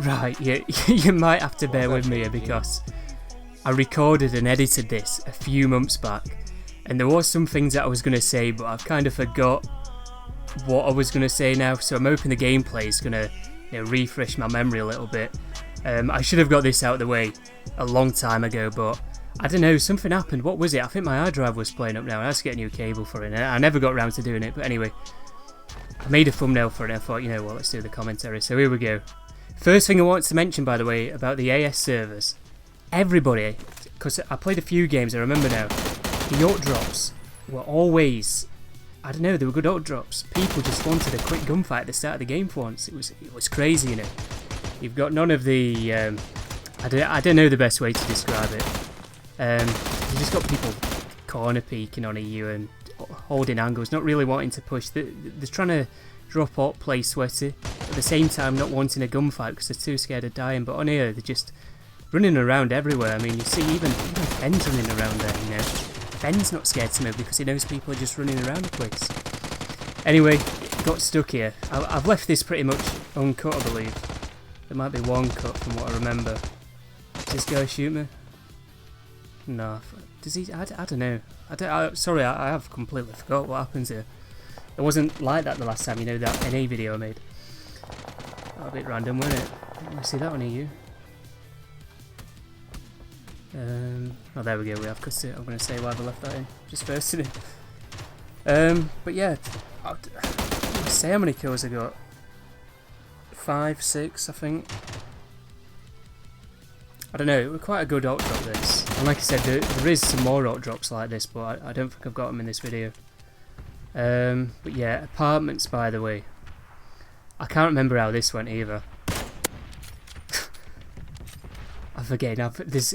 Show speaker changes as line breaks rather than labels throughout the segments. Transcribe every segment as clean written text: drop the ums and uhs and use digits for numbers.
Right, you might have to bear with me here because I recorded and edited this a few months back, and there was some things that I was going to say, but I've kind of forgot what I was going to say now, so I'm hoping the gameplay is going to refresh my memory a little bit. I should have got this out of the way a long time ago, but I don't know, something happened. What was it? I think my hard drive was playing up now. I had to get a new cable for it, and I never got around to doing it, but anyway, I made a thumbnail for it and I thought, you know what, let's do the commentary. So here we go. First thing I want to mention, by the way, about the AS servers. Everybody, because I played a few games, I remember now, the auto drops were always, I don't know, they were good auto drops. People just wanted a quick gunfight at the start of the game for once. It was crazy, you know. You've got none of the, I don't know the best way to describe it. You just got people corner peeking on you and holding angles, not really wanting to push. They're trying to drop up, play sweaty, at the same time not wanting a gunfight because they're too scared of dying. But on here, they're just running around everywhere. I mean, you see even Fenn's running around there, you know. Fenn's not scared to move because he knows people are just running around the place. Anyway, got stuck here. I've left this pretty much uncut, I believe. There might be one cut from what I remember. Does this guy shoot me? No. Does he? I don't know. Sorry, I have completely forgot what happens here. It wasn't like that the last time, you know, that NA video I made. That was a bit random, wasn't it? Let me see that on EU. Oh, there we go, we have cut it. I'm going to say why I left that in, just first in it. But yeah, I'll say how many kills I got. 5, 6, I think. I don't know, it was quite a good auto drop this. And like I said, there is some more auto drops like this, but I don't think I've got them in this video. But yeah, apartments, by the way. I can't remember how this went either. I forget now. There's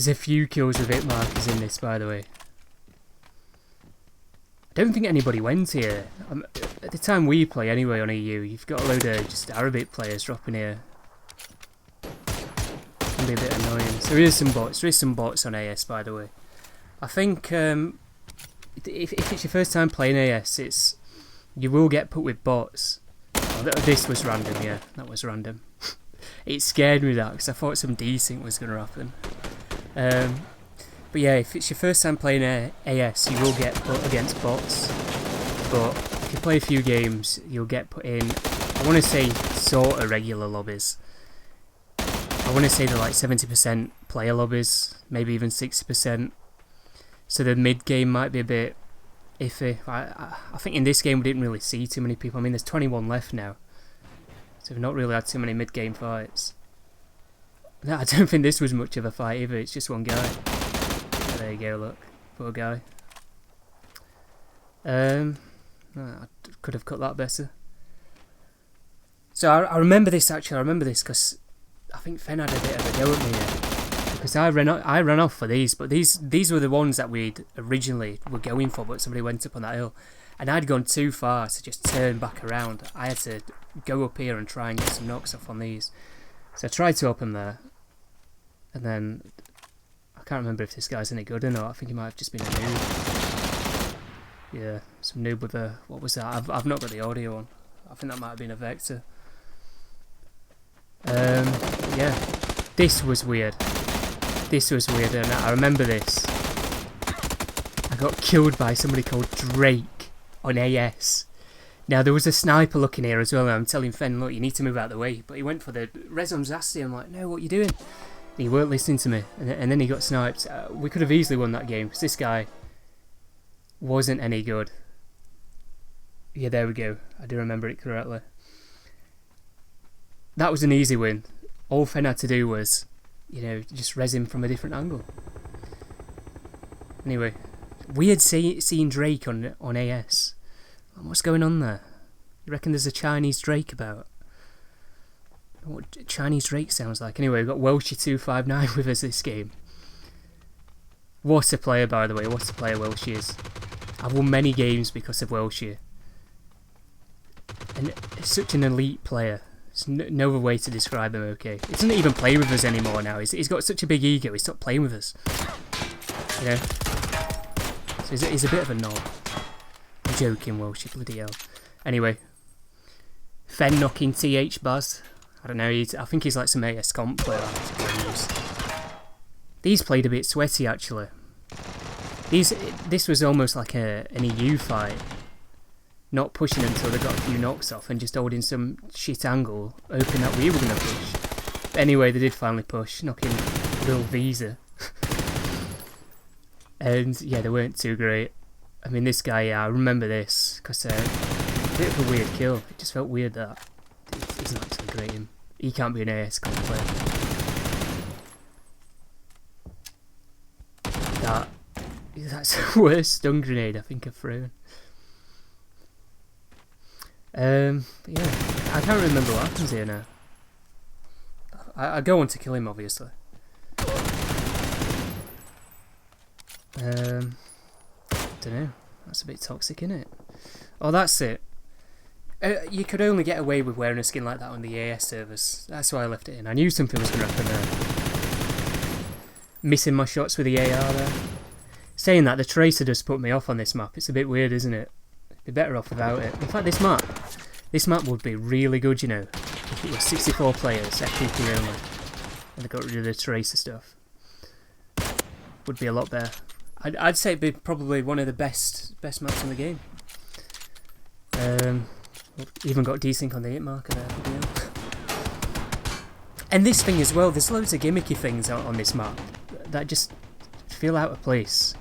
a few kills with hit markers in this, by the way. I don't think anybody went here. At the time we play anyway on EU, you've got a load of just Arabic players dropping here. Can be a bit annoying. So there is some bots. There is some bots on AS, by the way. I think if it's your first time playing AS, you will get put with bots. Oh, this was random, yeah, that was random. It scared me that because I thought some desync was going to happen. But yeah, if it's your first time playing AS, you will get put against bots. But if you play a few games, you'll get put in, I want to say, sort of regular lobbies. I want to say they're like 70% player lobbies, maybe even 60%. So the mid game might be a bit iffy. I think in this game we didn't really see too many people. I mean, there's 21 left now, so we've not really had too many mid game fights. No, I don't think this was much of a fight either. It's just one guy. Oh, there you go. Look, poor guy. I could have cut that better. So I remember this actually. I remember this because I think Fenn had a bit of a go at me here. Because I ran off for these, but these were the ones that we originally were going for, but somebody went up on that hill, and I'd gone too far to just turn back around. I had to go up here and try and get some knocks off on these. So I tried to open there, and then I can't remember if this guy's any good or not. I think he might have just been a noob. Yeah, some noob with a, what was that? I've not got the audio on. I think that might have been a Vector. Yeah, this was weird. This was weird, and I remember this. I got killed by somebody called Drake on AS. Now, there was a sniper looking here as well, and I'm telling Fenn, look, you need to move out of the way. But he went for the res on Zasti. I'm like, no, what are you doing? And he weren't listening to me, and then he got sniped. We could have easily won that game, because this guy wasn't any good. Yeah, there we go. I do remember it correctly. That was an easy win. All Fenn had to do was, you know, just res him from a different angle. Anyway, weird seeing Drake on AS. What's going on there? You reckon there's a Chinese Drake about? What Chinese Drake sounds like? Anyway, we've got Welshie259 with us this game. What a player, by the way. What a player Welshie is. I've won many games because of Welshie. And such an elite player. There's no other way to describe him, okay? He doesn't even play with us anymore now. He's got such a big ego, he stopped playing with us. You know? So he's a bit of a knob. I'm joking, Welshie, bloody hell. Anyway. Fenn knocking TH Baz. I don't know, I think he's like some AS comp player. These played a bit sweaty actually. This was almost like an EU fight. Not pushing until they got a few knocks off and just holding some shit angle, hoping that we were going to push. But anyway, they did finally push, knocking Real Visa. And yeah, they weren't too great. I mean, this guy, I remember this, because a bit of a weird kill. It just felt weird that he's not actually great. He can't be an AS comp player. That's the worst stun grenade I think I've thrown. Yeah, I can't remember what happens here now. I go on to kill him, obviously. Don't know. That's a bit toxic, isn't it? Oh, that's it. You could only get away with wearing a skin like that on the AS servers. That's why I left it in. I knew something was going to happen there. Missing my shots with the AR there. Saying that, the Tracer just put me off on this map. It's a bit weird, isn't it? Be better off without it. In fact, this map would be really good, you know, if it was 64 players, FPP only, and they got rid of the Tracer stuff. Would be a lot better. I'd say it'd be probably one of the best maps in the game. Even got desync on the hit marker there. And this thing as well, there's loads of gimmicky things on this map that just feel out of place.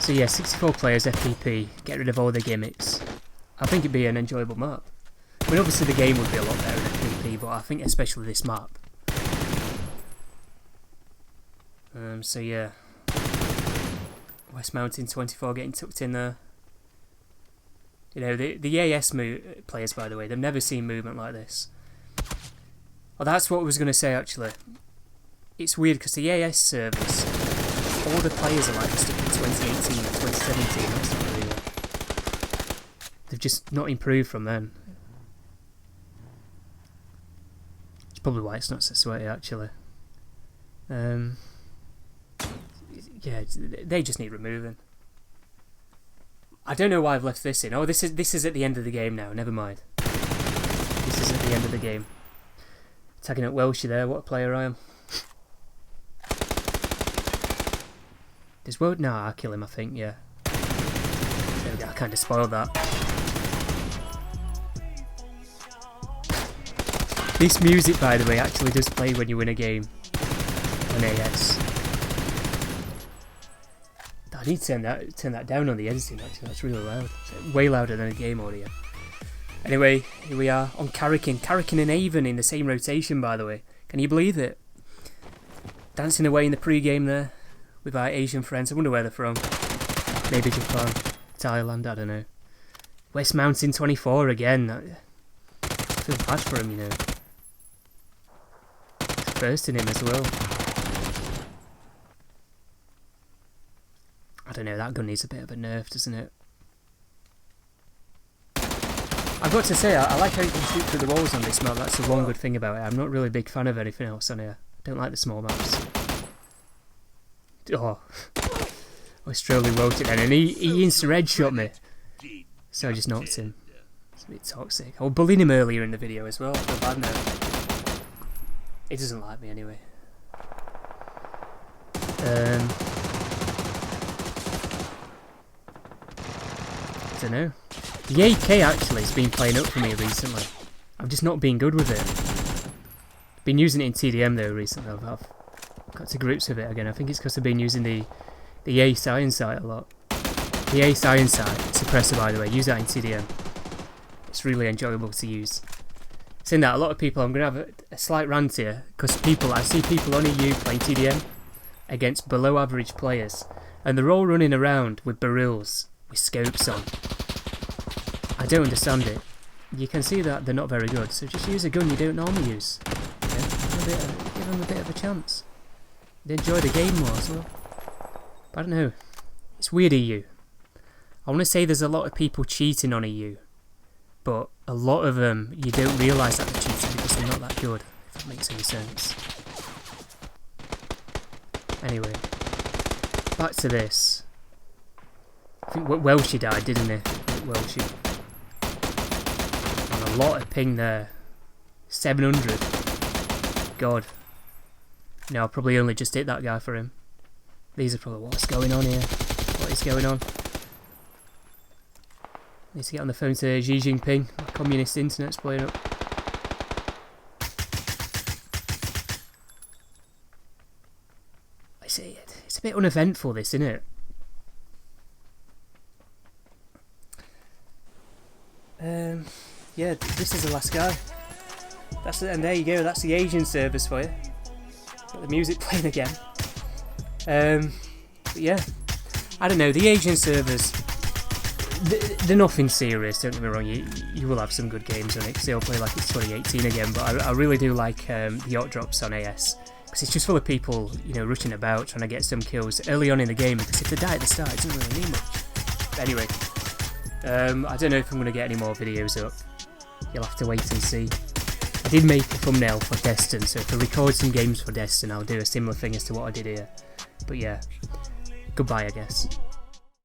So yeah, 64 players, FPP, get rid of all the gimmicks. I think it'd be an enjoyable map. I mean, obviously the game would be a lot better in FPP, but I think especially this map. So yeah, West Mountain 24 getting tucked in there. You know, the AS players, by the way, they've never seen movement like this. Oh, that's what I was going to say actually. It's weird because the AS servers, all the players are like this stuff in 2018 and 2017. That's not really well. They've just not improved from then. It's probably why it's not so sweaty actually. Yeah, they just need removing. I don't know why I've left this in. Oh, this is at the end of the game now. Never mind. This is at the end of the game. Tagging up Welshie there. What a player I am. There's World. No, I'll kill him. I think. Yeah. There we go. I kind of spoiled that. This music, by the way, actually does play when you win a game on AS. I need to turn that down on the editing actually, that's really loud. It's way louder than a game audio. Anyway, here we are on Carrick and Avon in the same rotation, by the way. Can you believe it? Dancing away in the pre-game there with our Asian friends. I wonder where they're from. Maybe Japan, Thailand, I don't know. West Mountain 24 again. I feel bad for him, you know. It's first in him as well. I don't know, that gun needs a bit of a nerf, doesn't it? I've got to say, I like how you can shoot through the walls on this map. That's the one good thing about it. I'm not really a big fan of anything else on here. I don't like the small maps. Oh, I strongly wrote it then, and he insta-red shot me. So I just knocked him. It's a bit toxic. I was bullying him earlier in the video as well. I feel bad now. He doesn't like me anyway. I don't know. The AK actually has been playing up for me recently. I've just not been good with it. I've been using it in TDM though recently. I've got to grips with it again. I think it's because I've been using the Ace Iron Sight a lot. The Ace Iron Sight suppressor, by the way, use that in TDM. It's really enjoyable to use. Saying that, a lot of people, I'm going to have a slight rant here, because I see people on EU playing TDM against below average players, and they're all running around with barrels with scopes on. I don't understand it. You can see that they're not very good, so just use a gun you don't normally use. Yeah? Give them a bit of a chance. They enjoy the game more as well. But I don't know. It's weird EU. I want to say there's a lot of people cheating on EU, but a lot of them you don't realise that they're cheating because they're not that good, if that makes any sense. Anyway, back to this. I think Welshie died, didn't he? Welshie. And a lot of ping there. 700. God. No, I'll probably only just hit that guy for him. These are probably what's going on here. What is going on? Need to get on the phone to Xi Jinping. My communist internet's playing up. It's a bit uneventful, this, isn't it? Yeah, this is the last guy. That's it, and there you go. That's the Asian servers for you. Got the music playing again. But yeah, I don't know. The Asian servers, they're nothing serious. Don't get me wrong. You will have some good games on it. Cause they'll play like it's 2018 again. But I really do like the yacht drops on AS. Because it's just full of people, you know, rushing about trying to get some kills early on in the game. Because if they die at the start, it doesn't really need much. But anyway, I don't know if I'm going to get any more videos up. You'll have to wait and see. I did make a thumbnail for Deston, so if I record some games for Deston, I'll do a similar thing as to what I did here. But yeah, goodbye, I guess.